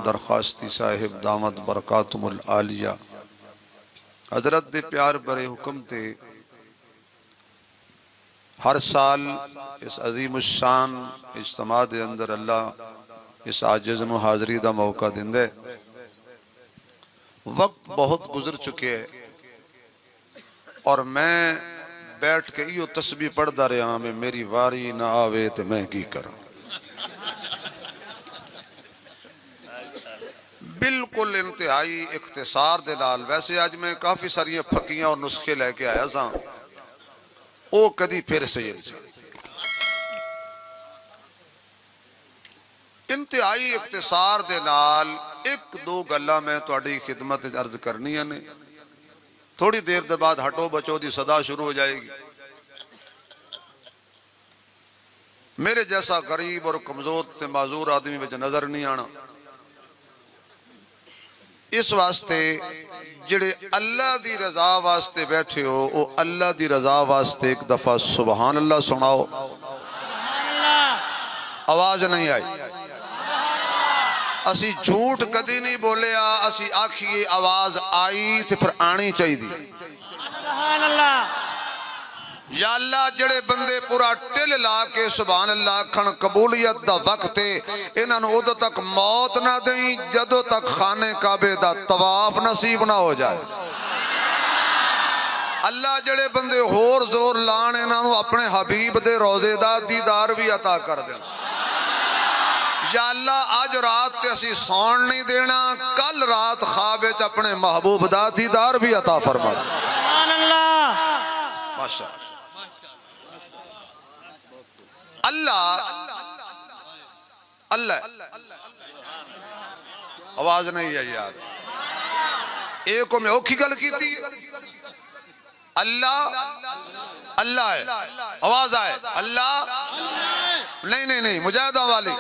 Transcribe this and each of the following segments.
दरखास्ती साहिब दामद बरकातुमुल आलिया हजरत दे प्यार बरे हुक्म ते हर साल इस अजीम शान इज्तिमा दे अंदर अल्लाह इस आजिज़ नूं हाज़री दा मौका दिंदे। वक्त बहुत गुजर चुके है और मैं बैठ के इहो तस्बीह पढ़दा रहा मैं मेरी वारी ना आवे तो मैं की करा। बिल्कुल इंतहाई इख्तिसार दे नाल। वैसे अज मैं काफ़ी सारियां फकियां और नुस्खे लैके आया सा, वो कदी फिर से इंतहाई इख्तिसार दे नाल एक दो गल्लां मैं तुहाडी खिदमत च अर्ज करनियां ने। थोड़ी देर के बाद हटो बचो दी सदा शुरू हो जाएगी। मेरे जैसा गरीब और कमजोर ते माजूर आदमी विच नजर नहीं आना। इस वास्ते जिहड़े अल्लाह दी रजा वास्ते बैठे हो वो अल्लाह दी रजा वास्ते एक दफा सुबहान अल्लाह सुनाओ। आवाज नहीं आई। असी झूठ कदी नहीं बोलिया। असी आखिए आवाज आई तो फिर आनी चाहिए। या अल्लाह जड़े बंदे पूरा टिल ला के सुभान अल्लाह आखण कबूलियत दा वक्त इन्हां नूं उदों तक मौत ना देई जदों तक खाने काबे दा तवाफ नसीब ना हो जाए। अल्लाह जड़े बंदे होर जोर लाण इन्हां नूं अपने हबीब दे रोजे दा दीदार भी अता कर दे। या अल्लाह अज रात ते असी सौण नहीं देना, कल रात ख्वाब विच अपने महबूब दा दीदार भी अता फरमा दे। सुभान अल्लाह। माशा अल्लाह अल्लाह। आवाज नहीं है यार। एक को मैं औखी गल की थी। अल्लाह अल्लाह है। आवाज आए अल्लाह। नहीं नहीं नहीं मुजाहिदा वाली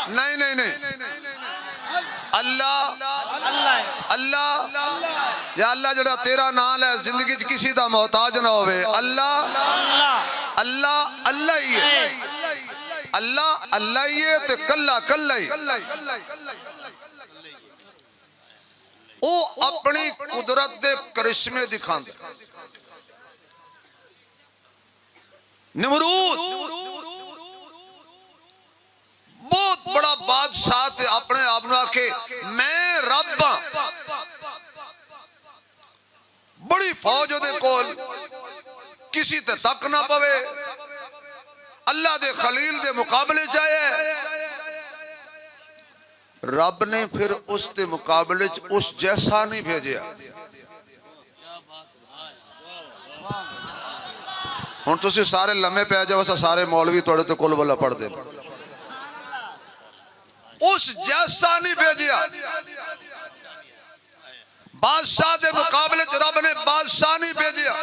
नहीं नहीं नहीं। अल्लाह अल्लाह। या अल्लाह जड़ा तेरा नाम है जिंदगी च किसी दा मोहताज ना होवे। अल्लाह अल्लाह अल्लाह ही है। अल्लाह अल्लाह ही है ते कल्ला कल्ला ही। वो अपनी कुदरत दे करिश्मे दिखांदा। नमरूद बहुत बड़ा बादशाह ते अपने आप नूं आखे मैं रब हां। बड़ी फौज ओदे कोल किसी ते तक ना पवे। अल्लाह दे खलील दे मुकाबले चाहे रब ने फिर उस दे मुकाबले च उस जैसा नहीं भेजा। हुण तुसीं सारे लम्हे पै जाओ। सारे मौलवी तुहाडे ते कुल वल्ला पढ़दे उस जैसा नहीं भेजा। बादशाह दे मुकाबले च रब ने बादशाह नहीं भेजा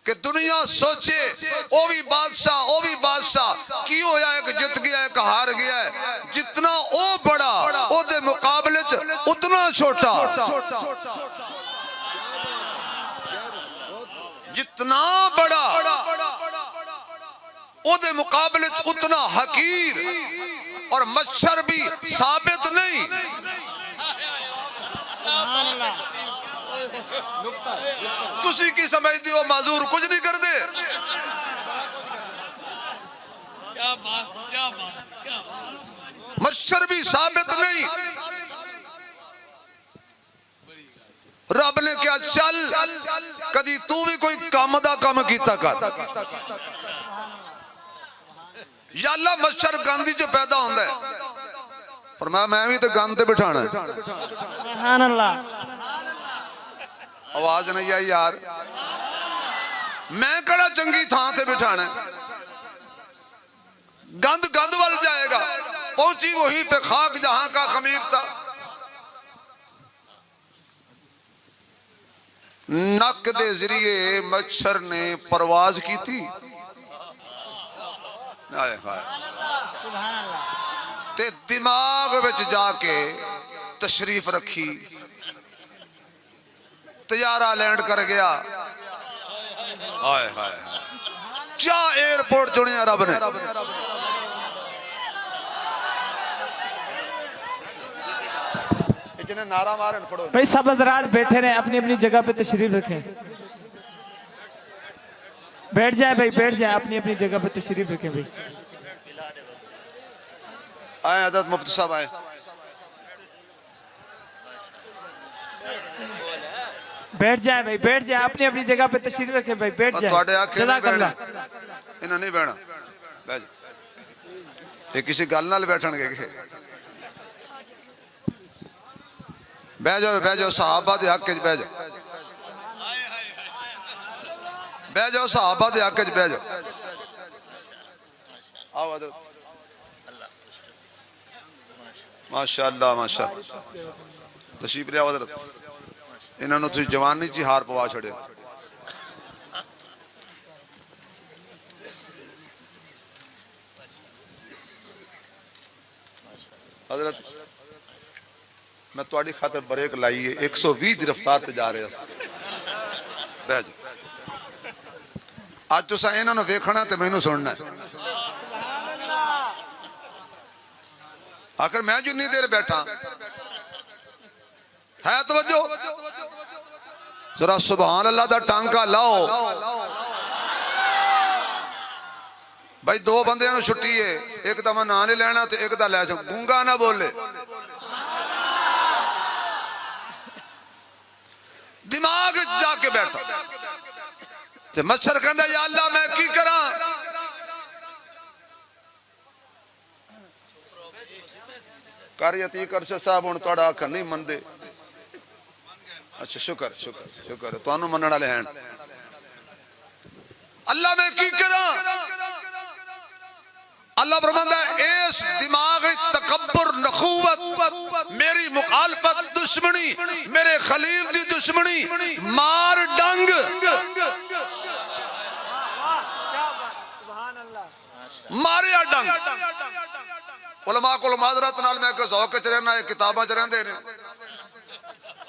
कि दुनिया सोचे वो भी बादशाह की होया एक जित गया एक हार गया है। जितना वो बड़ा ओदे मुकाबले च उतना छोटा। जितना बड़ा ओदे मुकाबले च उतना हकीर और मच्छर भी साबित नहीं। तुसी की समझते हो माजूर कुछ नहीं कर दे। मच्छर भी साबित नहीं। रब ने क्या चल कदी तू भी कोई काम दा काम कीता कर। या अल्लाह मच्छर गंद जो पैदा होता है फरमाया मैं भी तो गंद ते बिठाना है। सुभान अल्लाह। आवाज नहीं आई यार। मैं कड़ा चंगी थां ते बिठाना। गंद गंद वाल जाएगा। पहुंची वहीं पे खाक जहां का खमीर था। नक दे जरिए मच्छर ने परवाज की थी। ते दिमाग विच जाके तशरीफ रखी। तजारा लैंड कर गया। हाय हाय क्या एयरपोर्ट चुनिया रब ने। जिन्हें नारा मारे पढ़ो। भाई सब हजरात बैठे रहे, अपनी अपनी जगह पे तशरीफ रखें। बैठ जाए भाई, बैठ जाए, अपनी अपनी जगह पे तशरीफ रखें भाई। आए हजरत मुफ्ती साहब आए। बैठ जाए भाई, बैठ जाए, अपनी अपनी जगह पे तशरीफ रखें भाई, बैठ जाए। जज़ाकल्लाह। इन्हें नहीं बहना, बैठ जा। ये किसी गल नाल बैठणगे के? बह जाओ, बह जाओ, सहाबा दे हक च बह जाओ, बह जाओ, सहाबा दे हक च बह जाओ। आओ हजरत। माशाअल्लाह, माशाअल्लाह, तशरीफ लिया हजरत। इन्होंने तुसीं जवानी च हार पवा छड़िया। हजरत मैं तुहाडी खातर ब्रेक लाई है, 120 की रफ्तार ते जा रहे। बह जाओ। अज तुसां इन्हां नूं वेखना ते मैनूं सुनना है। आखिर मैं जिन्नी देर बैठा है, तवज्जो जरा सुभान अल्लाह दा टांका लाओ भाई। दो बंदियां नूं छुट्टी है, एक दा मैं नाम नहीं लेना ते एक दा लै जा, गूंगा ना बोले। दिमाग जाके बैठा ते मच्छर कहंदा या अल्लाह मैं की करा। कार्यती करश साहब हुण तुहाडा आखर नहीं मनदे। अच्छा शुक्र शुक्र शुक्र तुहानू मनण वाले हैं। अल्लाह मैं की करा। अल्लाह फरमांदा है इस दिमाग तकब्बुर नखुवत मेरी मुखालफत दुश्मनी मेरे खलील दी दुश्मनी मार डंग मारिया डंग। उलमा को माजरत नाल मैं ज़ौक च रहना, किताबां च रहंदे ने।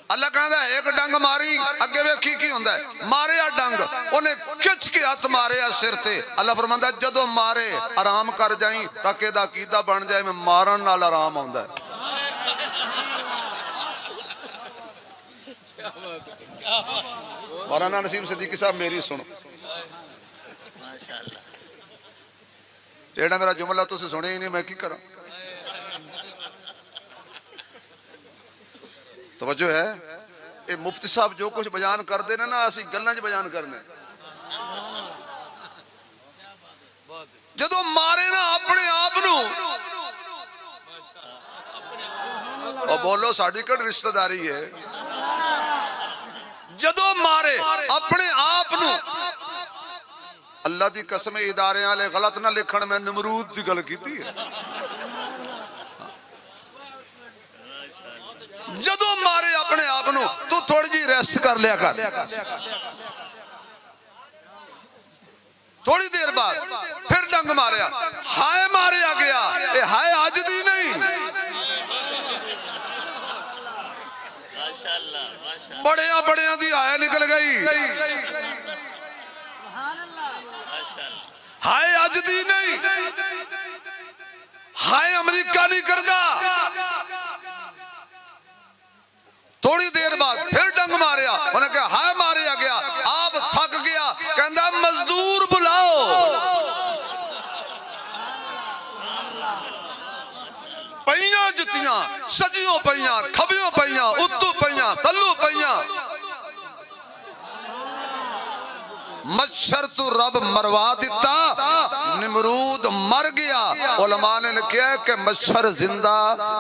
अल्लाह कहता है एक डंग मारी, अगे वेखी की हुंदा है, मारिया डंग, उन्हें खिच के हथ मारिया सिर ते। अल्लाह फरमांदा जदों मारे आराम कर जाई ताकि दा कीदा बन जाए, मैं मारन नाल आराम आउंदा है। मौलाना नसीम सिद्दीकी साहब मेरी सुनो, जेड़ा मेरा जुमला तुसीं सुने ही नहीं, मैं की करा। तवज्जो है। ये मुफ्ती साहब जो कुछ बयान करते ना असी गल्लां च बयान करने। जदों मारे ना अपने आप नूं, और बोलो साडी कड़ रिश्तेदारी है। जदों मारे अपने आप नूं, अल्लाह दी कसम इदारे वाले गलत ना लिखण, मैं नमरूद दी गल कीती है। जदों मारे अपने आप नूं, तू थोड़ी जी रेस्ट कर लिया कर। थोड़ी देर बाद फिर डंग मारिया, हाय मारिया गया। ये हाय अज दी नहीं, बड़िया बड़िया दी हाय निकल गई। हाय अज दी नहीं, हाय अमरीका नहीं करदा। थोड़ी देर बाद फिर डंग मारिया, उन्हें कहा हाय मारिया गया। आप थक गया, कहंदा मजदूर बुलाओ। पईयां जुत्तियां सजियों पईयां, खबियों पईयां, उत्तू पईयां, तल्लू पईयां। मच्छर तू रब मरवा दिता, निमरूद मर गया। उलमा ने लिखा है कि मच्छर जिंदा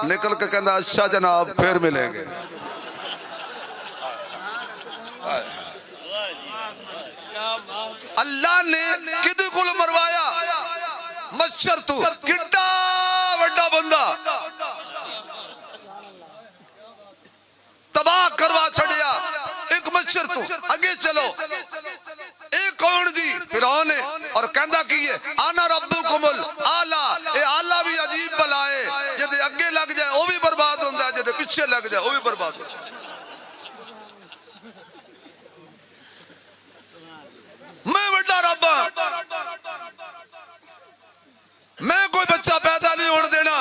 निकल के कहंदा अच्छा जनाब फिर मिलेंगे। अल्लाह ने किदे कोल मरवाया? मच्छर तू किड्डा वड्डा बंदा तबाह करवा छड़िया, एक मच्छर तू। आगे चलो, एक कौन जी फिरौन है और कहंदा की है आना रब्बुकुमुल आला। ए आला भी अजीब बलाए, जदे अगे लग जाए वो भी बर्बाद होता है, जदे पीछे लग जाए वो भी बर्बाद होता है। मैं बड़ा रब हां, मैं कोई बच्चा पैदा नहीं होने देना।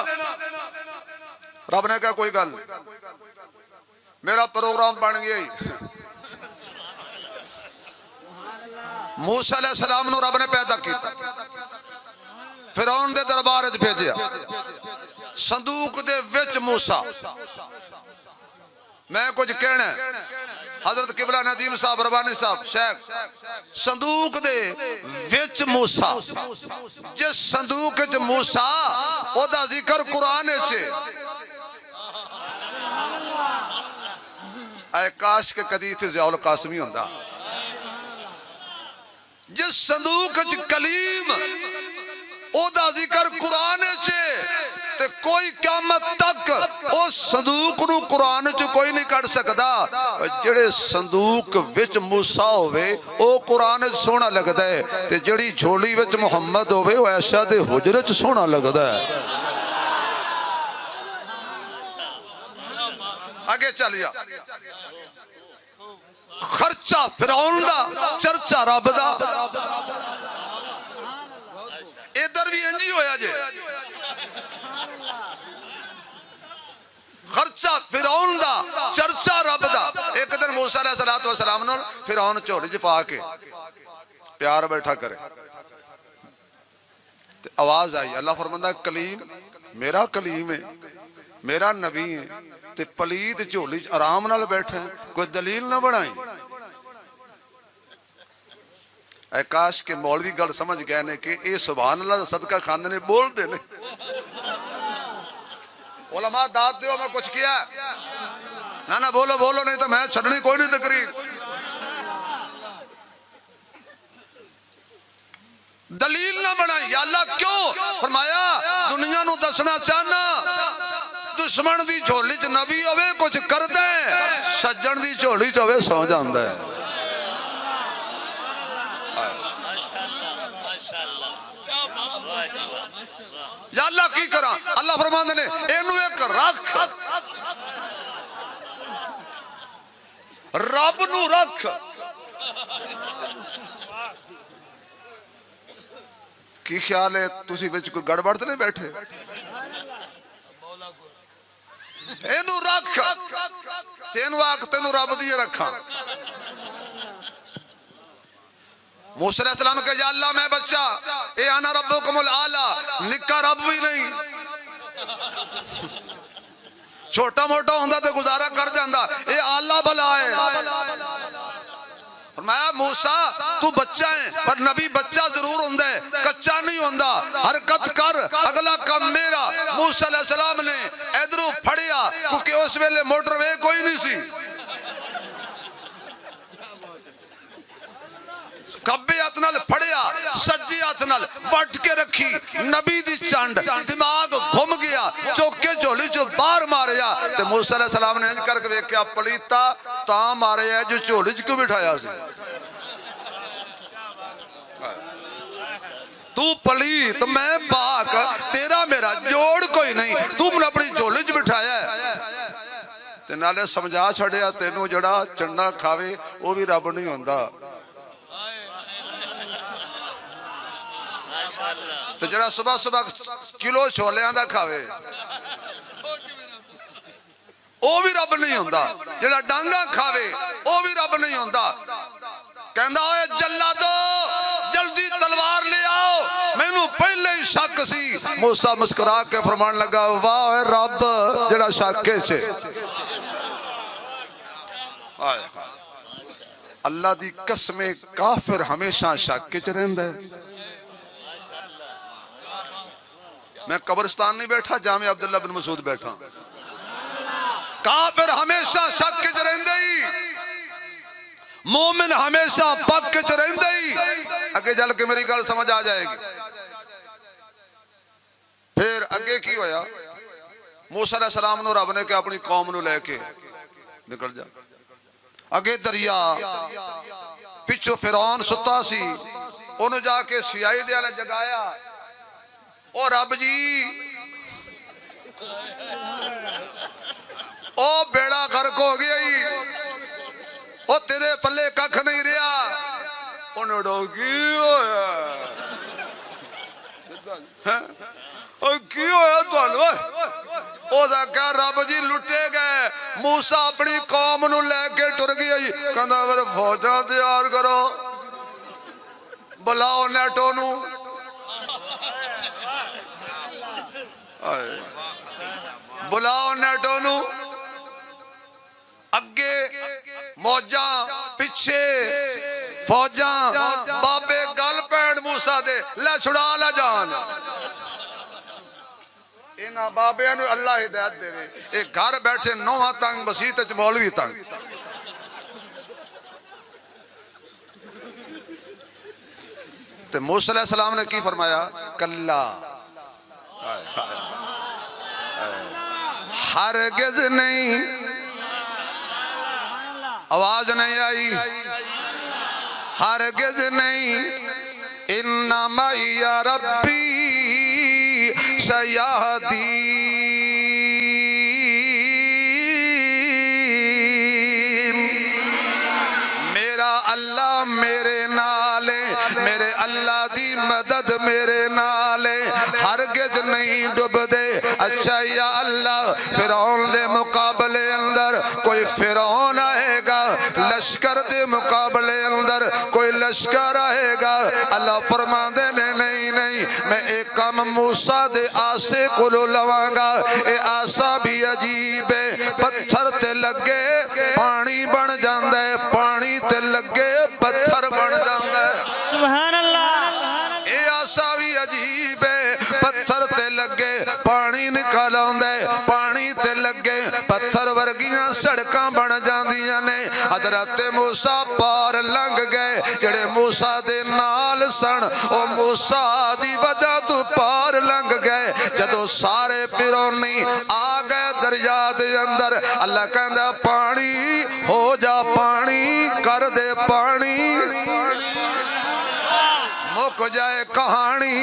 रब ने कहा कोई गल, मेरा प्रोग्राम बन गया ही। मूसा अलैहिस्सलाम नूं रब ने पैदा किया, फिरौन दे दरबार च भेजिया, संदूक दे विच मूसा। मैं कुछ कहना, हजरत किबला नदीम साहब, रबानी साहब, शेख, संदूक दे विच मूसा, जिस संदूक च मूसा ओदा जिक्र कुरान च, ऐ काश के कदी इत्थे ज़ियाउल कासमी हुंदा। जिस संदूक च कलीम ओदा जिक्र कुरान च, ते कोई क़यामत तक उस संदूक नूं कुरान च कोई नहीं कढ़ सकदा। जेड़े संदूक विच मूसा होवे ओ कुरान च सोहना लगदा है, ते जेड़ी झोली विच मुहम्मद होवे ओ ऐशा दे हुजरे च सोहना लगदा है। आगे चलिया, खर्चा फिरौन दा, चर्चा रब दा। इधर भी इंज ही होया जे, खर्चा फिरौन दा, चर्चा रब दा। एक दिन मूसा अलैहिस्सलातु वस्सलाम नाल फिरौन झोली च पा के प्यार बैठा करे, ते आवाज आई, अल्लाह फरमांदा कलीम मेरा कलीम है, मेरा नबी है, ते पलीत झोली च आराम नाल बैठा, कोई दलील ना बनाई। ऐ काश के मौलवी गल समझ गए ने कि ये सुभान अल्लाह दा सदका खांदे ने, बोलते ने। उलमा दाद दो, मैं कुछ किया ना ना, बोलो बोलो, नहीं तो मैं छड़नी कोई नहीं तकरीर। दलील ना बनाई। या अल्लाह क्यों फरमाया, दुनिया नू दसना चाहना, दुश्मन दी झोली च नबी होवे कुछ करदा है, सज्जन दी झोली च होवे सौ जांदा है। या अल्लाह की करा, अल्लाह फरमांदे ने इनू एक रख, रब नू रख। की ख्याल है तुसी विच कोई गड़बड़ तो नहीं बैठे? इनू रख, तेनू आख तेनू रब दी रखा। मूसा अलैहिस्सलाम के या अल्लाह मैं बच्चा, ए आना रब्बुकुमुल आला, निक्का रब भी नहीं, छोटा मोटा होंदा तो गुजारा कर जांदा, ए आला भला है। फरमाया मूसा तू बच्चा है, पर नबी बच्चा जरूर होंदा है, कच्चा नहीं होंदा। हरकत कर, अगला काम मेरा। मूसा अलैहिस्सलाम ने इधरों फड़िया, क्योंकि उस वेले मोटरवे कोई नहीं सी, खब्बे हाथ नाल फड़िया, सज्जे हाथ नाल वट के रखी, नबी दी चंड, दिमाग घुम गया, चौके झोली चो बाहर मारिया। ते मूसा अलैहिस्सलाम ने इंज करके वेख्या, पलीता ता मारिया जो झोली च क्यों बिठाया सी? तू पलीत मैं पाक, तेरा मेरा जोड़ कोई नहीं, तू मैनूं अपनी झोली च बिठाया ते नाले समझा छड़िया तेनू जड़ा चंडा खावे वो भी रब नहीं होंदा, तो जरा सुबह सुबह किलो छोलियां दा खावे वो भी रब नहीं होंदा, जरा डांगा खावे वो भी रब नहीं होंदा। कहंदा ओए जल्लादो जल्दी तलवार ले आओ, मैनू पहले ही शक सी। मूसा मुस्कुरा के फरमान लगा, वाह रब जड़ा शक च। अल्लाह दी कसमें काफिर हमेशा शक च रहिंदा है। मैं कब्रिस्तान नहीं बैठा, जामे अब्दुल्ला बिन मसूद बैठा। काफिर हमेशा शक च रहिंदा ही, मोमिन हमेशा पक च रहिंदा ही। अगे चल के मेरी गल समझ आ जाएगी। फिर अगे की होया, मूसा अलैहिस्सलाम नूं रब ने कहा अपनी कौम नूं लेके निकल जा। अगे दरिया, पिछों फिरौन सुता सी, ओनू जाके सीआईडी वाले जगाया, ओ रब जी ओ बेड़ा गर्क हो गया ही, ओ तेरे पल्ले कख नहीं रहा। उन्हें की होया, की होया तुहानू? ओ क्या रब जी लुटे गए मूसा अपनी कौम नू लेके टुर गया कहंदा फिर फौजा तैयार करो बुलाओ नेटो नू बुलाओ नेटो नू अगे मौजा पिछे फौजा बाबे गल पैण मूसा दे ले छुड़ा ला जान इन्हां बाबियां नू अल्लाह हिदायत देवे ये घर बैठे नौवां तंग मसीत च मौलवी तंग ते मूसा अलैहि सलाम ने की फरमाया कल्ला हरगिज़ नहीं आवाज नहीं आई हरगिज़ नहीं इन्ना मैया रब्बी सयाहदीन मेरा अल्लाह मेरे नाले मेरे अल्लाह दी मदद मेरे नाले हरगिज़ नहीं डुब दे अच्छा या अल्लाह फिरौन दे मुकाबले अंदर कोई फिरौन आएगा लश्कर दे मुकाबले अंदर कोई लश्कर आएगा अल्लाह फरमांदे ने नहीं नहीं मैं एक कम मूसा दे आसे कोलो लवांगा ए आसा भी अजीब है पत्थर ते लगे पानी बन जांदा है पानी ते लगे पत्थर बन जांदा है सुभान अल्लाह ए आसा भी अजीब है पत्थर ते लगे पानी निकाल आंदा है पानी ते लगे पत्थर वर्गियां सड़कां बन जांदियां ने हजरत मूसा पार लंघ गए जेड़े मूसा दे नाल सन ओ मूसा दी वजह तो पार लंघ गए जदों सारे फिरौनी आ गए दरिया दे अंदर अल्लाह कहंदा पानी हो जा पानी कर दे पानी मुक जाए कहानी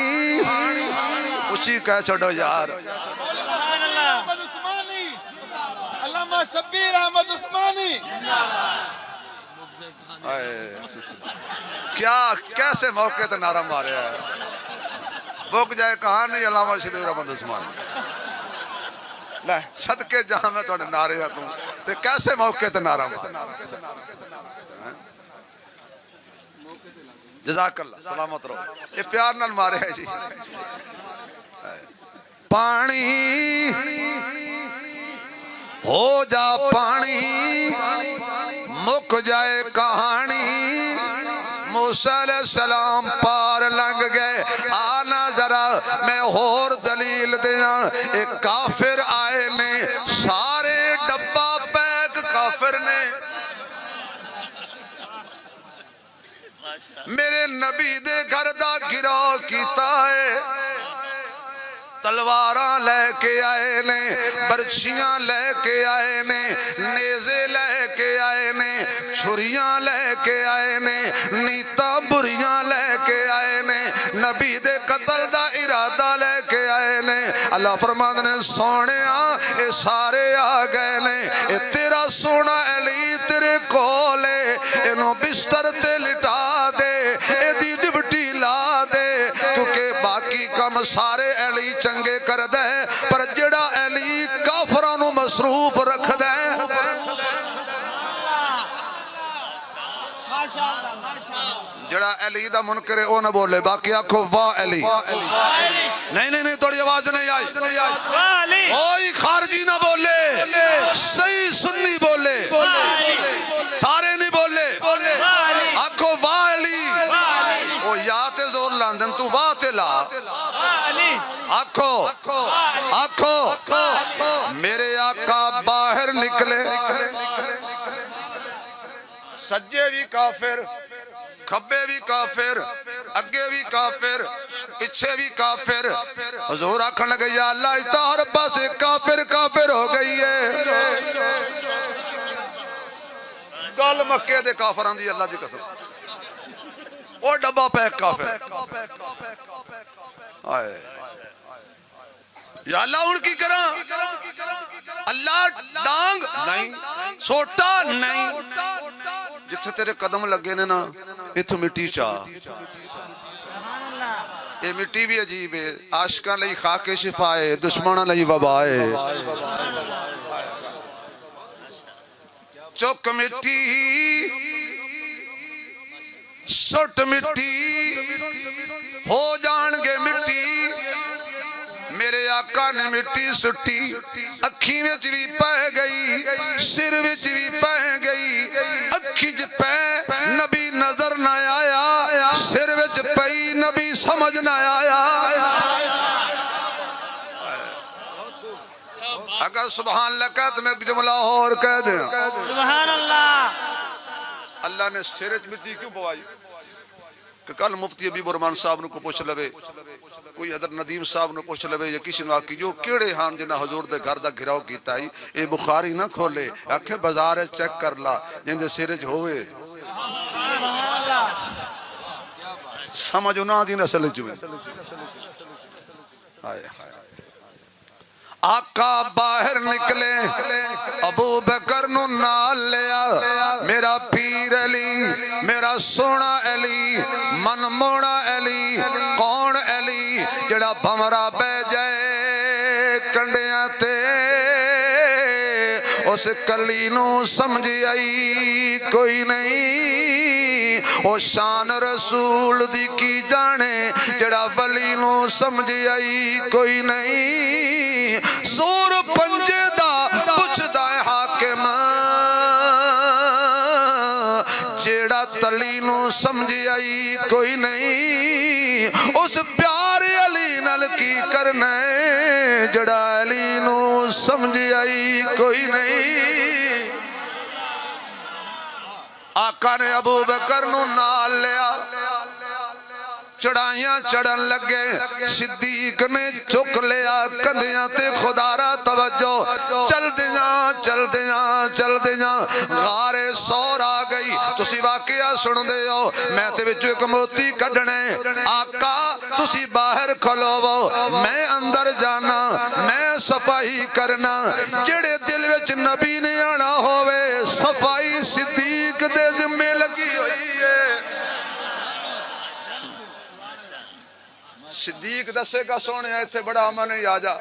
उची कह छोड़ो यार शब्बीर अहमद उस्मानी क्या कैसे मौके ते नारा मारे है मुक जाए कहानी अल्लामा शब्बीर अहमद उस्मानी ले सदके जहां मैं थोड़े नारे तू ते कैसे मौके ते नारा मारे जज़ाकल्लाह सलामत रहो ये प्यार नाल मारे है जी पानी हो जा पानी मुक जाए कहानी मूसा अलैहिस्सलाम पार लंघ गए आना जरा मैं होर दलील दिया एक काफिर आए ने सारे डब्बा पैक काफिर ने मेरे नबी दे घर दा गिराह कीता है तलवारां लेके आए ने बरछियां लेके आए ने नेज़े लेके आए ने छुरियां लेके आए ने नीता बुरियां लेके आए ने नबी दे कत्ल दा इरादा लेके आए ने अल्लाह फरमांदे ने सोहणिया ये सारे आ गए ने ये तेरा सोना अली तेरे कोल है इन्हों बिस्तर ते लिटा दे एदी डिवटी ला दे क्योंकि बाकी कम सारे अली चंगे कर दे पर जेड़ा अली काफरां नू मसरूफ रख दे जड़ा अली दा मुनकर है ओ ना बोले बाकी आखो वाह अली नहीं नहीं नहीं थोड़ी आवाज नहीं आई कोई खारजी ना बोले सही सुन्नी बोले सारे नहीं बोले आखो वाह अली ओ या ते जोर लांदन तू वाह ते ला आखो आखो मेरे आका बाहर निकले सज्जे भी काफिर खब्बे भी काफिर अगे भी काफिर पिछे भी काफिर हुजूर आखन लगे या अल्लाह इस हर पासे काफिर काफिर हो गई है गल मक्के दे काफरां दी अल्लाह दी कसम ओ डब्बा पैक काफिर हाय या अल्लाह हुण की करा अल्लाह डांग नहीं सोटा नहीं जिथे तेरे कदम लगे ने ना इथों मिट्टी चा ये मिट्टी भी अजीब है आशिकां लई खाके शिफा है दुश्मनां लई वबा है चुक मिट्टी सुट मिट्टी हो जाणगे मिट्टी मेरे आका ने मिट्टी सुट्टी अखी विच भी पै गई सिर विच भी पै गई अखी च पै नबी नजर ना आया सिर विच पई नबी समझ ना आया अगर सुभान अल्लाह कह तो मैं एक जुमला और कह दे सुभान अल्लाह अल्लाह ने सिर च मिट्टी क्यों पवाई कि कल मुफ्ती अबी बुरमान साहब को पुछ लवे कोई अदर नदीम साहब ने पुछ लवे या किसी ने आखी जो केड़े हान जिन्हें हजूर दे घर दा घिराव कीता ही ये बुखारी ना खोले आखे बाजार चेक कर ला जिंदे सिर च होवे समझ उन्हां दी नस्ल च हाय आका बाहर निकले अबू बकर नु नाल लिया मेरा पीर अली मेरा सोना अली मनमोना अली कौन अली जड़ा भमरा बह जाए कंडियां ते उस कली नू समझ आई कोई नहीं ओ शान रसूल दी की जाने जड़ा वली नू समझ आई कोई नहीं जोर पंजे दा पुछदा है हाकिम जेड़ा तली नू समझ आई कोई नहीं उस प्यारे अली नाल की करना है जड़ा अली नू समझ आई कोई नहीं आका ने अबू बकर नू नाल लिया चढ़ाइयां चढ़न लगे सिद्दीक ने चुक लिया कंधियां ते खुदारा तवज्जो चल दियां गारे सौर आ गई तुसी वाकया सुनदे हो मैं ते विच एक मोती कढणे आका तुसी बाहर खलोवो मैं अंदर जाना मैं सफाई करना जेड़े दिल विच नबी ने आना होवे सफाई सिद्दीक दे जिम्मे लगी हुई है सिद्दीक दसेगा सोने इत्थे बड़ा अमन है आजा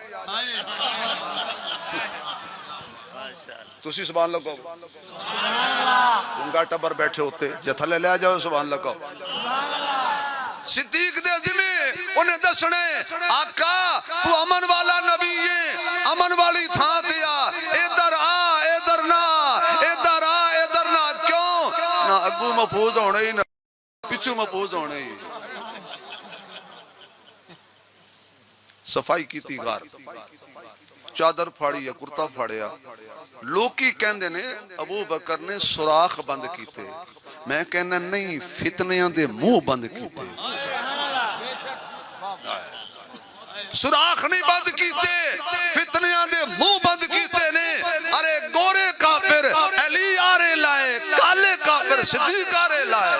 तुसी सुभान अल्लाह कहो गुंगा टबर बैठे होते जे थले ले जाओ सुभान अल्लाह कहो सिद्दीक दे जिम्मे उन्हें दसने आका तू अमन वाला नबी है अमन वाली थां ते आ इधर आ इधर ना क्यों ना अगू महफूज होने ही ना पिछू महफूज होने ही सफाई की गार चादर फाड़ी या कुर्ता फाड़िया लोकी कहंदे ने अबू बकर ने सुराख बंद कीते मैं कहना नहीं फितनियां दे मुंह बंद कीते सुराख नहीं बंद कीते फितनियां दे मुंह बंद कीते ने अरे गोरे काफिर अली आरे लाए काले काफिर सिद्दीक आरे लाए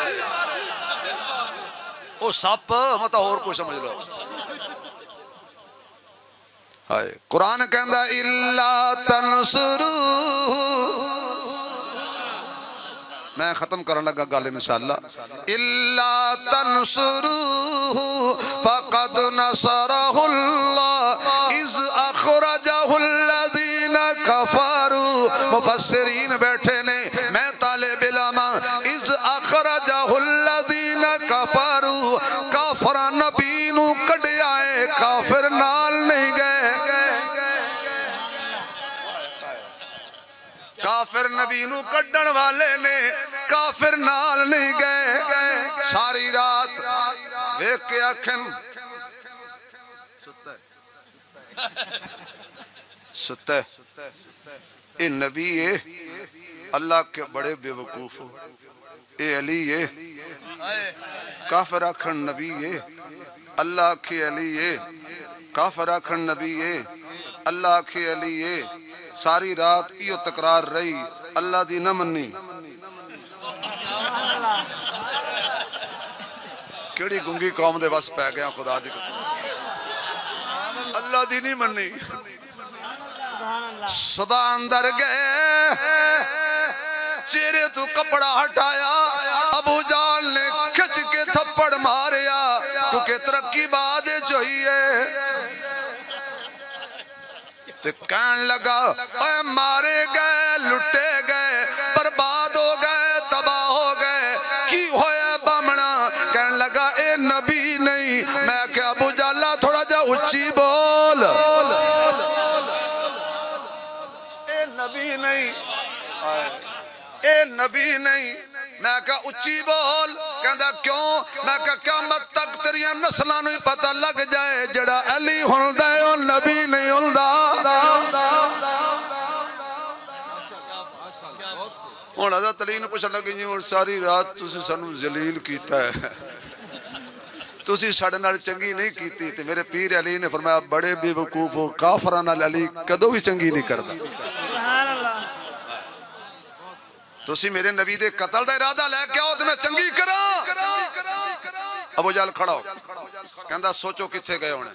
ओ सप मत और कोई समझ लो कुरान कहंदा इल्ला तनसुरू मैं खत्म करने लगा गल इंशाअल्लाह इल्ला तनसुरू फकद नसरहुल्लाह इज अखरजहुल्लज़ीना कफरू मुफस्सिरीन बैठे ने मैं तालिब इल्म इज अखरजहुल्लज़ीना कफरू काफर नबी नू कढिया है काफिर नाल नहीं गए काफिर नबी नू कड्डण वाले ने काफिर नाल नहीं गए सारी रात वेख के आखन सुते ए नबी है अल्लाह के बड़े बेवकूफ हो ए अली है काफिर आखन नबी है अल्लाह के अली है काफिर आखन नबी है अल्लाह के अली है सारी रात इो तकरार रही अल्लाह दी न मन्नी केड़ी गुंगी कौम दे बस पै गया खुदा दी अल्लाह दी नहीं मन्नी सुबह अंदर गए चेहरे तू कपड़ा हटाया अबू जाल ने खिंच के थप्पड़ मारिया क्योंकि तरक्की बाद चाहिए ते कहन लगा ओए मारे गए लुटे गए पर नहीं, ए नबी नहीं। मैं क्या उच्ची बोल, कहंदा क्यों? मैं क्या क़यामत तक तेरियां नस्लां नूं पता लग जाए जड़ा अली हुंदा है ओ नबी नहीं हुंदा। हुण हज़रत अली नूं पुछण लगे जी हुण सारी रात तुसीं सानूं जलील कीता है, तुसीं साडे नाल चंगी नहीं कीती। ते मेरे पीर अली ने फरमाया बड़े बेवकूफ हो, काफरां नाल अली कदों भी चंगी नहीं करदा। सुभान अल्लाह। तुसी मेरे नबी दे कतल दा इरादा लेके आओ ते मैं चंगी करा। अबू जहल खड़ा हो कहंदा सोचो किथे गए होने।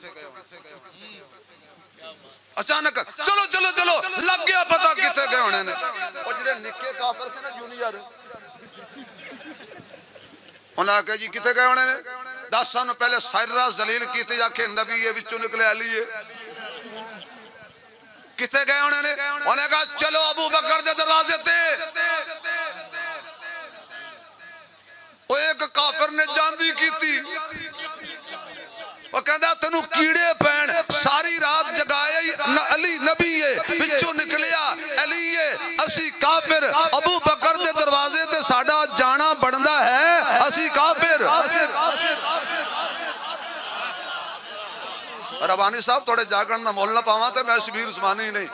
अचानक चलो चलो चलो लग गया पता किथे गए होने ने। ओ जेड़े निक्के काफिर सी ना जूनियर, उन्हां आखे जी किथे गए होने ने? 10 साल पहले सायरा जलील कीते आखे नबी ये विचों निकले अली है। किथे गए होने ने? उन्हें कहा चलो अबू बकर दे दरवाजे ते। ओ एक काफिर ने जांदी कीती, वो कहंदा तेनू कीड़े पैण, सारी रात जगाया अली नबी है, विचों निकलिया अली है। असी काफिर अबू बकर दे दरवाजे ते साडा जाना बनदा है, असी काफिर। रबानी साहब थोड़े जागण दा मुल ना पावां ते मैं शबीर उस्मानी नहीं।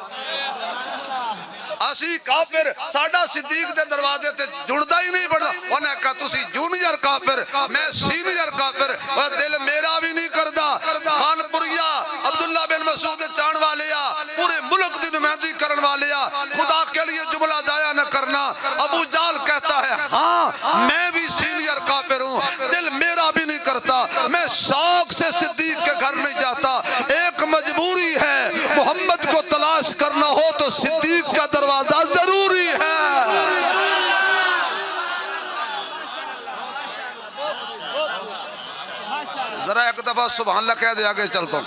असी काफिर, साडा सिद्दीक दे दरवाजे ते जुड़दा ही नहीं बनदा। उन्हें कहा तुसी जूनियर काफिर, मैं सीनियर काफिर, और दिल मेरा भी नहीं करदा। कानपुरिया अब्दुल्ला बिन मसूद चाण वाले आ, पूरे मुल्क की नुमाइंदगी करने वाले आ, खुदा के लिए जुमला जाया न करना। अबू जाल कहता है हाँ मैं भी सीनियर काफिर हूँ, दिल मेरा भी नहीं करता, मैं शौक से सिद्दीक के घर नहीं जाता। एक मजबूरी है, मोहम्मद को तलाश करना हो तो सिद्दीक का दरवाजा जरूरी है। जरा एक दफा सुभान अल्लाह कह दे, आगे चलता हूं।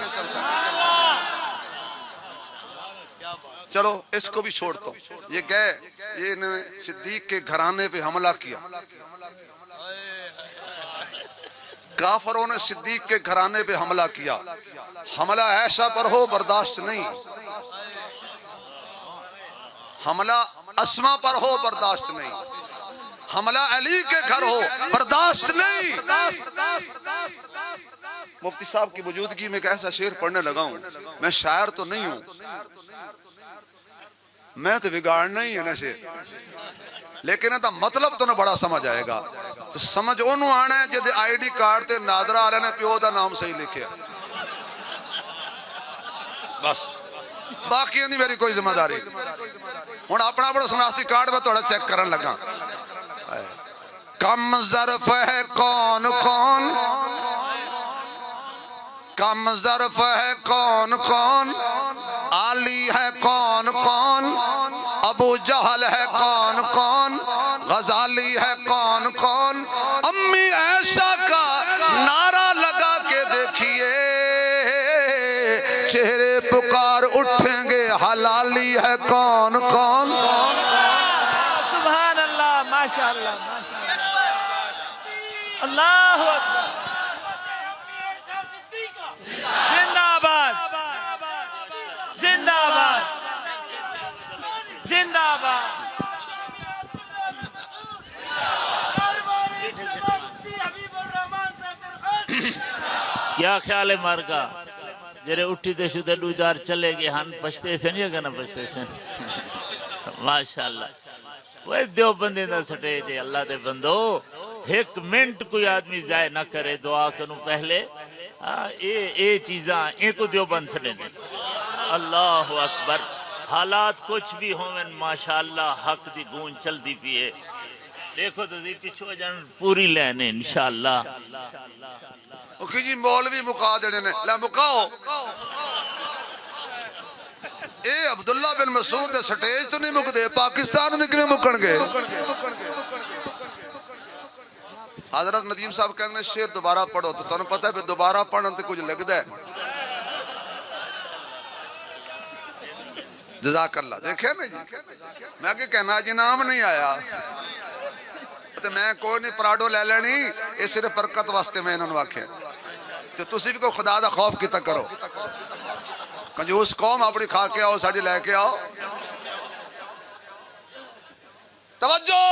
चलो इसको भी छोड़ता हूं। ये गए, ये इन्होंने सिद्दीक के घराने पे हमला किया। काफरों ने सिद्दीक के घराने पे हमला किया। हमला ऐशा पर हो बर्दाश्त नहीं, हमला अस्मा पर हो बर्दाश्त नहीं, हमला अली के घर हो बर्दाश्त नहीं। मुफ्ती साहब की मौजूदगी में एक ऐसा शेर पढ़ने लगा हूं, मैं शायर तो नहीं हूं, मैं तो बिगाड़ना ही है ना शेर, लेकिन ना मतलब तो ना बड़ा समझ आएगा। तो समझ ओनू आना है जिहदे आईडी कार्ड ते नादरा वाले ने प्यो दा नाम सही लिखिया, बस बाकी दी मेरी कोई जिम्मेदारी। हुण अपना अपना शनाख्ती कार्ड मैं थोड़ा चेक करन लगा। कम ज़र्फ है कौन कौन, कम ज़र्फ है कौन कौन, आली है कौन कौन, अबू जहल है कौन कौन, गजाली है कौन कौन। अम्मी ऐशा का नारा लगा के देखिए, चेहरे पुकार उठेंगे हलाली है कौन कौन। सुभान अल्लाह, माशाअल्लाह, अल्लाह अकबर। जिंदाबाद जिंदाबाद जिंदाबाद। क्या ख्याल है मार का जेरे उठी ते शुदे दू चार चले गए हन पछते से नहीं है ना पछते से माशाअल्लाह। वो देवबंदी दा स्टेज है, अल्लाह दे बंदो एक मिनट कोई आदमी जाए ना करे दुआ करूं पहले। ये चीज़ा एक देवबंद सटे दे। अल्लाह अकबर। हालात कुछ भी होवन माशाअल्लाह हक दी गूंज चलती पी है। देखो तो जी पिछो जन पूरी लेने इंशाअल्लाह। ओके जी मौलवी मुका देने ने, ला मुकाओ। ए अब्दुल्ला बिन मसूद दे स्टेज तो नहीं मुकदे, पाकिस्तान दे किवें मुकणगे? हजरत नदीम साहब कहते शेर दोबारा पढ़ो, तो तुहानू पता है दोबारा पढ़न ते कुछ लगदा है। जज़ाकल्लाह। देखे ना जी, मैं क्या कहना जी नाम नहीं आया तो मैं कोई नहीं पराडो ले लेनी, ये सिर्फ बरकत वास्ते मैं इन्होंने आख्या। तो तुसी भी कोई खुदा दा खौफ किता करो, कंजूस कौम अपनी खा के आओ, साड़ी लैके आओ। तवज्जो,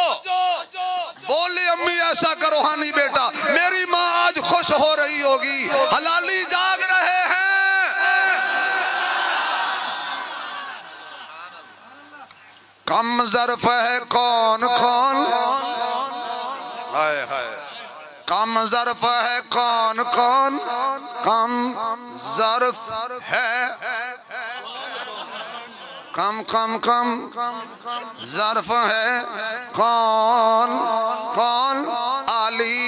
बोली अम्मी ऐसा करो। हाँ नहीं बेटा, मेरी माँ आज खुश हो रही होगी, हलाली जाग रहे हैं। कम ज़र्फ है कौन कौन, हाय हाय, कम ज़र्फ है कौन कौन, कम ज़र्फ है, कम कम कम ज़र्फ है कौन कौन, आली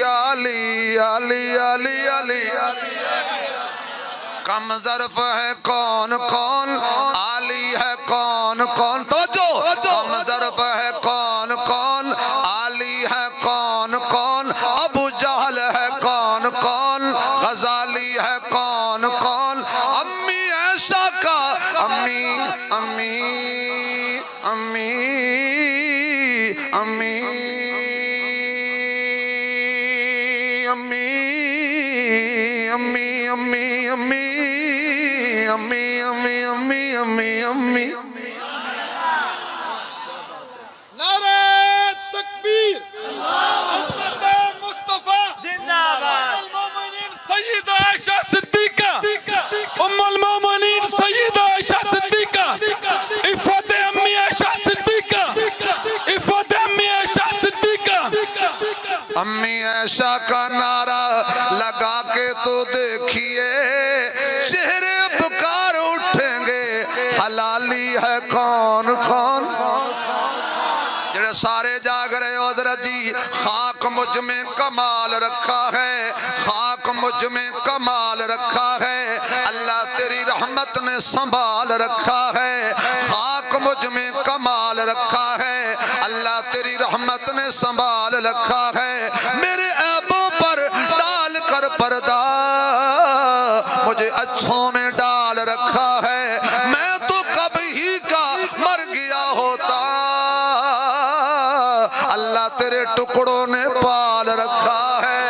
आली आली आली आली, कम ज़र्फ है कौन कौन, आली है कौन कौन। तो जो कम ज़र्फ है कौन कौन, आली है कौन कौन, अबू जहल है कौन कौन, गजाली है कौन कौन। अम्मी ऐसा का, अम्मी अम्मी अम्मी अम्मी अम्मी अम्मी अम्मी अम्मी अम्मी अम्मी अम्मी अम्मी अम्मी। नारे तकबीर, हज़रत मुस्तफा जिंदाबाद। उम्मुल मोमिनीन सय्यदा आयशा सिद्दीका, उम्मुल मोमिनीन सय्यदा आयशा सिद्दीका, इफ़्फ़त अम्मी आयशा सिद्दीका, इफ़्फ़त अम्मी आयशा सिद्दीका। अम्मी ऐशा का नारा लगा के तो देखिए, चेहरे पुकार उठेंगे, हलाली है कौन कौन। जेड़े सारे जाग रहे हो हज़रत जी, खाक मुझ में कमाल रखा है, खाक मुझ में कमाल रखा है, अल्लाह तेरी रहमत ने संभाल रखा है। खाक मुझ में कमाल रखा है, अल्लाह तेरी रहमत ने संभाल रखा है। मेरे ऐबों पर डाल कर पर्दा मुझे अच्छों में डाल रखा है। मैं तो कब ही का मर गया होता, अल्लाह तेरे टुकड़ों ने पाल रखा है,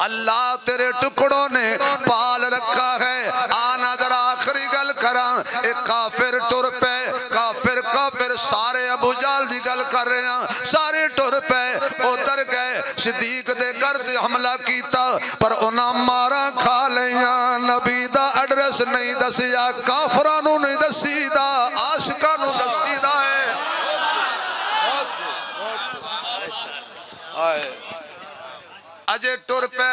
अल्लाह तेरे टुकड़ों ने पाल रखा है। आना जरा आखिरी गल करा, एक काफिर टुर पे, काफिर काफिर सारे अबू जाल दी गल कर रहे हैं, सारे टुर पे उधर गए, सिद्दीक दे घर ते हमला कीता, पर उन्हां मारा खा लिया। नबी दा एड्रेस नहीं दसिया, काफरां नूं नहीं दसीदा, आशिकां नूं दसीदा है। अजे टुर पे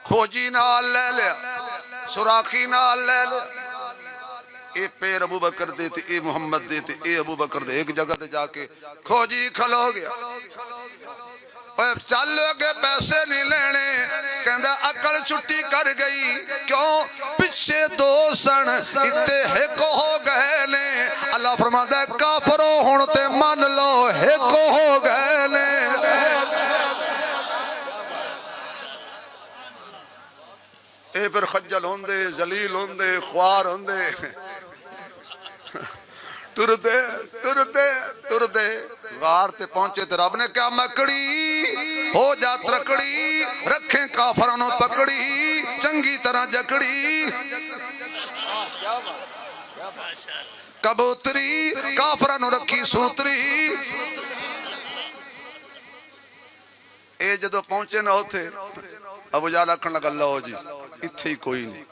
खोजी नाल ले लिया, सुराखी नाल ले लिया। ए पैर अबू बकर दे ते ए मुहम्मद दे ते ए अबू बकर दे, एक जगह ते जाके खोजी खलो गया। चल अगे पैसे नहीं लेने, कहंदा अकल छुट्टी कर गई, क्यों पिछे दो सन इत्ते एक हो गए ने। अल्लाह फरमांदा काफरो हुण ते मन लो, एक हो गए ने। ए फिर खज्जल होंदे, जलील होंदे, ख्वार होंदे, तुरदे तुरदे तुरदे गार ते पहुंचे ते रब ने क्या मकड़ी हो जा त्रकड़ी, रखे काफरां नूं पकड़ी चंगी तरह जकड़ी। कबूतरी काफरां नूं रखी सूतरी। ए जदों पहुंचे ना उथे, अबू जाल आखण लगा लो जी इत्थे ही कोई नहीं।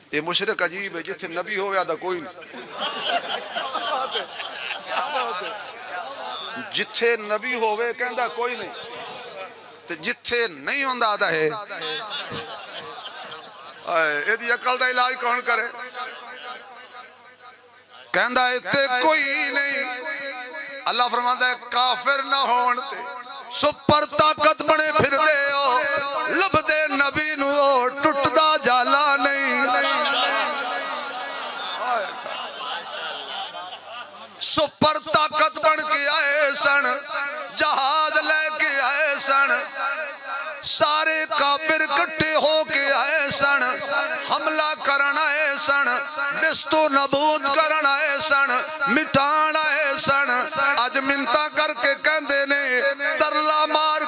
ये मुशरिक अजीब है, जिथे नबी हो या कोई नहीं, जिथे नबी होवे कहंदा कोई नहीं, ते जिथे नहीं होंदा दा है। एदी अकल दा इलाज कौन करे? कहंदा इत्थे कोई नहीं। अल्लाह फरमांदा है काफिर ना होण ते सुपर ताकत बने फिरदे हो, लभदे नबी नू टुटदा जाला नहीं। सुपर ताकत बन के आए सन, जहाज लेके आए सन, सारे काफिर इकट्ठे होके आए सन, हमला करन आए सन, दिस्तो नबूद करन आए सन, मिटान आए सन। अज मिन्नतां करके कहंदे ने, तरला मार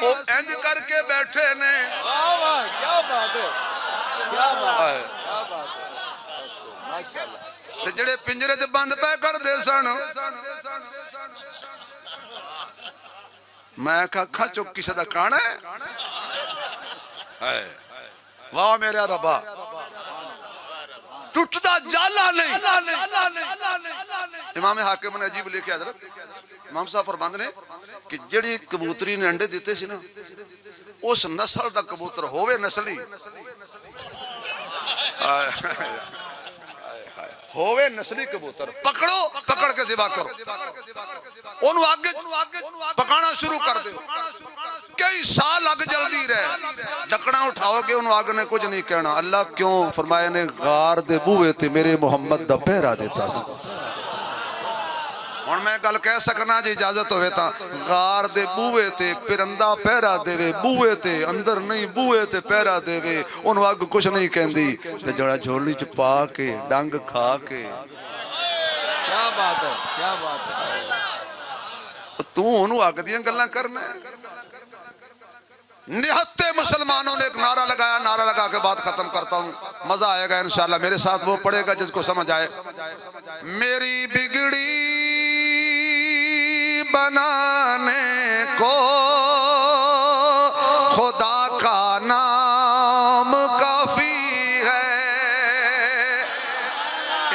ਉਹ ਇੰਜ ਕਰਕੇ ਬੈਠੇ ਨੇ। वाह वाह क्या बात है क्या बात है क्या बात है माशाल्लाह ਤੇ ਜਿਹੜੇ ਪਿੰਜਰੇ 'ਚ ਬੰਦ ਪੈ ਕਰਦੇ ਸਨ, ਮੈਂ ਕਿਹਾ ਅੱਖਾਂ ਚੁੱਕ ਕਿਸੇ ਦਾ ਕਾਣਾ ਹੈ। ਹਾਏ ਵਾਹ ਮੇਰਾ ਰੱਬਾ, ਟੁੱਟਦਾ ਜਾਲਾ ਨਹੀਂ। ਇਮਾਮ ਹਾਕਿਮ ਨੇ ਅਜੀਬ ਲਿਖਿਆ ਹਜ਼ਰਤ ਇਮਾਮ ਸਾਹਿਬ ਫਰਮਾਉਂਦੇ ਨੇ ਕਿ ਜਿਹੜੀ ਕਬੂਤਰੀ ਨੇ ਅੰਡੇ ਦਿੱਤੇ ਸੀ ਨਾ, ਉਸ ਨਸਲ ਦਾ ਕਬੂਤਰ ਹੋਵੇ ਨਸਲੀ, ਹੋਵੇ ਨਸਲੀ ਕਬੂਤਰ, ਪਕੜੋ, ਪਕੜ ਕੇ ਜ਼ਿਬਾ ਕਰੋ, ਉਹਨੂੰ ਅੱਗ ਪਕਾਣਾ ਸ਼ੁਰੂ ਕਰ ਦਿਓ, ਕਈ ਸਾਲ ਅੱਗ ਜਲਦੀ ਰਹੇ, ਢੱਕਣਾ ਉਠਾਓਗੇ ਉਹਨੂੰ ਅੱਗ ਨੇ ਕੁਝ ਨਹੀਂ ਕਹਿਣਾ। ਅੱਲਾ ਕਿਉਂ? ਫਰਮਾਇਆ ਨੇ ਗਾਰ ਦੇ ਬੂਹੇ ਤੇ ਮੇਰੇ ਮੁਹੰਮਦ ਦਾ ਪਹਿਰਾ ਦਿੱਤਾ ਸੀ। ਹੁਣ ਮੈਂ ਗੱਲ ਕਹਿ ਸਕਣਾ ਜੇ ਇਜਾਜ਼ਤ ਹੋਵੇ ਤਾਂ, ਗਾਰ ਦੇ ਬੂਹੇ ਤੇ ਪਰਿੰਦਾ ਪਹਿਰਾ ਦੇਵੇ, ਬੂਹੇ ਤੇ ਅੰਦਰ ਨਹੀਂ, ਬੂਹੇ ਤੇ ਪਹਿਰਾ ਦੇਵੇ, ਉਹਨੂੰ ਅੱਗ ਕੁਛ ਨਹੀਂ ਕਹਿੰਦੀ। ਤੇ ਜਿਹੜਾ ਝੋਲੀ ਚ ਪਾ ਕੇ ਡੰਗ ਖਾ ਕੇ, क्या बात है क्या बात है ਤੂੰ ਉਹਨੂੰ ਅੱਗ ਦੀਆਂ ਗੱਲਾਂ करना है। निहत्ते मुसलमानों ने एक नारा लगाया, नारा लगा के बात खत्म करता हूँ, मजा आएगा इंशाल्लाह। मेरे साथ वो पढ़ेगा जिसको समझ आए। मेरी बिगड़ी बनाने को खुदा का नाम काफी है।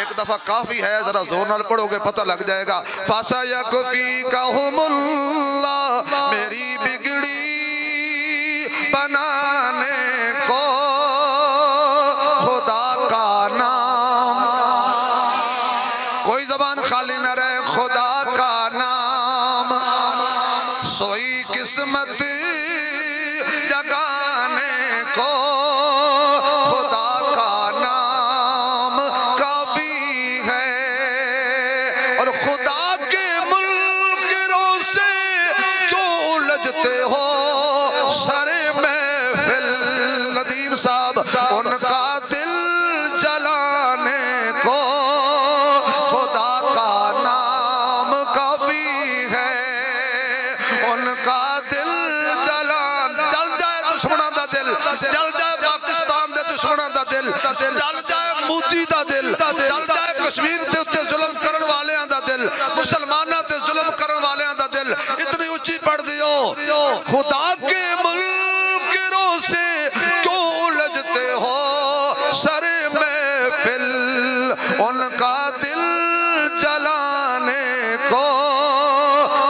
एक दफा काफी है, जरा जोर नाल पढ़ोगे पता लग जाएगा। फासयकफीकहुमुल्लाह, मेरी बिगड़ी बनाने को खुदा का नाम, कोई जबान खाली न रहे, खुदा का नाम, सोई किस्मत जगाने को खुदा का नाम काफी है। और खुदा के मुल्किरों से क्यों उलझते हो सरे महफिल, नदीम साहब, उनका दिल जलाने को खुदा का नाम काफी है। उनका दिल जल जाए दुश्मनों का दिल, जल जाए पाकिस्तान के दुश्मनों का दिल, जल जाए मोदी का दिल, जल जाए कश्मीर के उत्ते जुल्म करने वाले का दिल, मुसलमानों ते जुल्म करने वाले का दिल। इतनी ऊंची पढ़ दियो, खुदा के मुल्किरों से क्यों उलझते हो सरे महफिल, उनका दिल जलाने को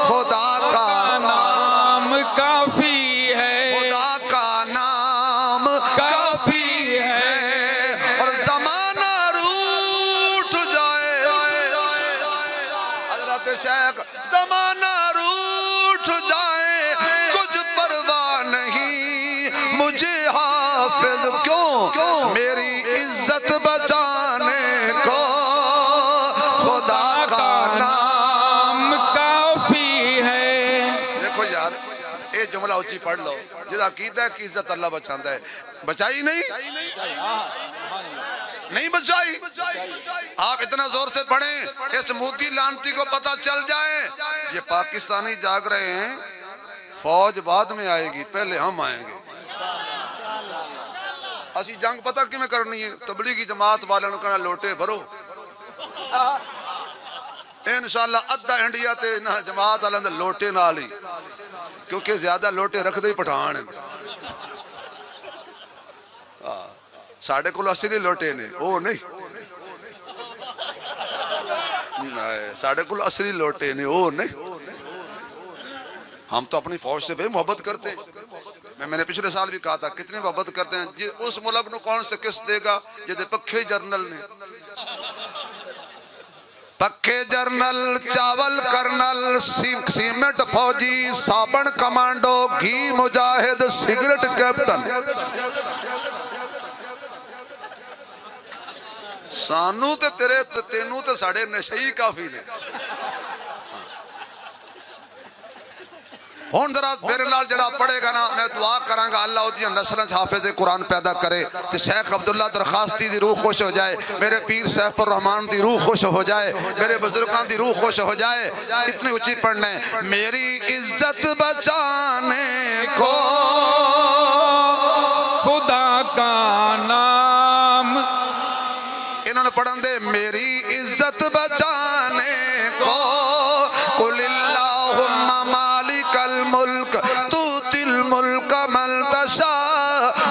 खुदा का नाम काफी है खुदा का नाम काफी है। और जमाना रूठ जाए, हजरत शेख, जमाना रूठ जाए कुछ परवाह नहीं मुझे हाफिज, क्यों? मेरी इज्जत बचाने को खुदा का नाम। काफी है। देखो यार, ये जुमला उच्ची पढ़ लो, जिदा कीदा की इज्जत अल्लाह बचाता है। बचाई नहीं, नहीं बचाई। आप इतना जोर से पढ़ें, इस मोदी लानती को पता चल जाए ये पाकिस्तानी जाग रहे हैं, फौज बाद में आएगी, पहले हम आएंगे। असी जंग पता किमें करनी है, तबलीगी जमात वालों कहना लोटे भरो, इंशाल्लाह अद्धा इंडिया ते ना जमात वालों दे लोटे नाल ही, क्योंकि ज्यादा लोटे रखते ही पठान है। साढ़े को असली लोटे ने, वो नहीं, साढ़े को असली लोटे ने, वो नहीं। हम तो अपनी फौज से भाई मोहब्बत करते हैं। मैंने पिछले साल भी कहा था, कितनी मोहब्बत करते हैं। उस मुल्क को कौन से किस देगा जिहदे पक्के जरनल ने, पक्के जरनल, चावल कर्नल, सीमेंट फौजी, साबन कमांडो, घी मुजाहिद, सिगरेट कैप्टन। सानू ते तेरे तेनू ते साढ़े नशे ही काफी ने। हुण जरा मेरे नाल जड़ा पढ़ेगा ना मैं दुआ करांगा अल्लाह उहदियां नस्लां च हाफिज़ कुरान पैदा करे ते शेख अब्दुल्ला दरखास्ती दी रूह खुश हो जाए, मेरे पीर सैफुर रहमान दी रूह खुश हो जाए, मेरे बुजुर्गां दी रूह खुश हो जाए। इतनी ऊंची पढ़ना है, मेरी इज्जत बचाने को खुदा का नाम। इन्होंने पढ़न दे, मेरी इज्जत बचाने को कुलिल्लाहुम्मा मालिकल मुल्क तूतिल मुल्क मन तशा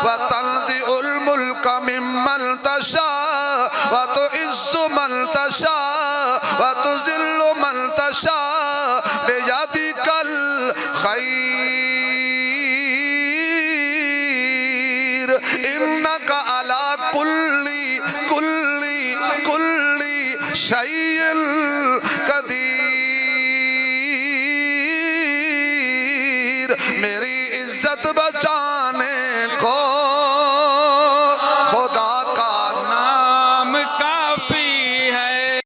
व तंज़िउल मुल्क मिम्मन तशा व तुइज़्ज़ु मन तशा व तुज़िल्लु मन तशा बियदिकल खैर इन्नका अला कुल्ली कुल्ली कुल्ली शैइन कदीर। मेरी इज्जत